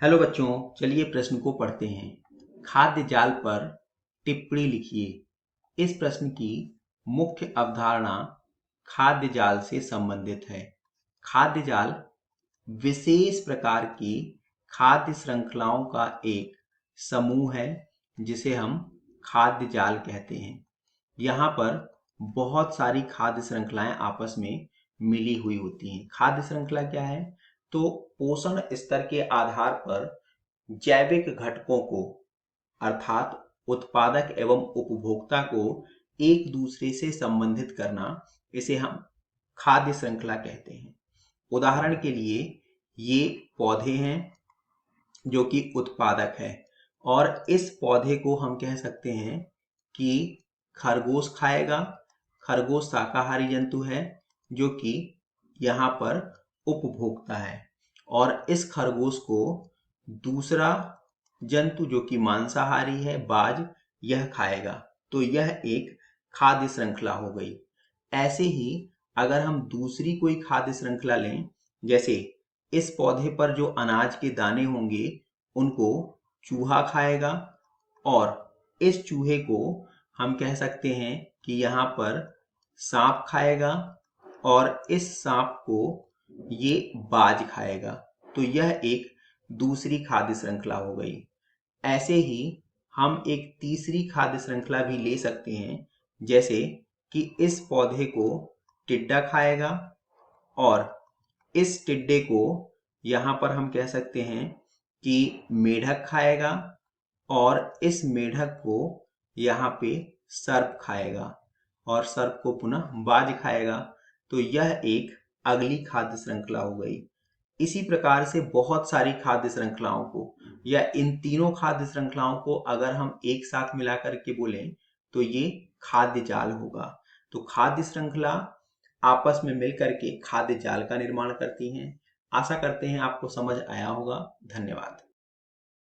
Hello बच्चों, चलिए प्रश्न को पढ़ते हैं। खाद्य जाल पर टिप्पणी लिखिए। इस प्रश्न की मुख्य अवधारणा खाद्य जाल से संबंधित है। खाद्य जाल विशेष प्रकार की खाद्य श्रृंखलाओं का एक समूह है जिसे हम खाद्य जाल कहते हैं। यहाँ पर बहुत सारी खाद्य श्रृंखलाएं आपस में मिली हुई होती हैं। खाद्य श्रृंखला क्या है? तो पोषण स्तर के आधार पर जैविक घटकों को अर्थात उत्पादक एवं उपभोक्ता को एक दूसरे से संबंधित करना, इसे हम खाद्य श्रृंखला कहते हैं। उदाहरण के लिए ये पौधे हैं जो कि उत्पादक है और इस पौधे को हम कह सकते हैं कि खरगोश खाएगा। खरगोश शाकाहारी जंतु है जो कि यहाँ पर उपभोक्ता है और इस खरगोश को दूसरा जंतु जो कि मांसाहारी है, बाज, यह खाएगा। तो यह एक खाद्य श्रृंखला हो गई। ऐसे ही अगर हम दूसरी कोई खाद्य श्रृंखला लें, जैसे इस पौधे पर जो अनाज के दाने होंगे उनको चूहा खाएगा और इस चूहे को हम कह सकते हैं कि यहाँ पर सांप खाएगा और इस सांप को ये बाज खाएगा। तो यह एक दूसरी खाद्य श्रृंखला हो गई। ऐसे ही हम एक तीसरी खाद्य श्रृंखला भी ले सकते हैं, जैसे कि इस पौधे को टिड्डा खाएगा और इस टिड्डे को यहाँ पर हम कह सकते हैं कि मेढक खाएगा और इस मेढक को यहाँ पे सर्प खाएगा और सर्प को पुनः बाज खाएगा। तो यह एक अगली खाद्य श्रृंखला हो गई। इसी प्रकार से बहुत सारी खाद्य श्रृंखलाओं को या इन तीनों खाद्य श्रृंखलाओं को अगर हम एक साथ मिलाकर के बोलें तो ये खाद्य जाल होगा। तो खाद्य श्रृंखला आपस में मिलकर के खाद्य जाल का निर्माण करती हैं। आशा करते हैं आपको समझ आया होगा। धन्यवाद।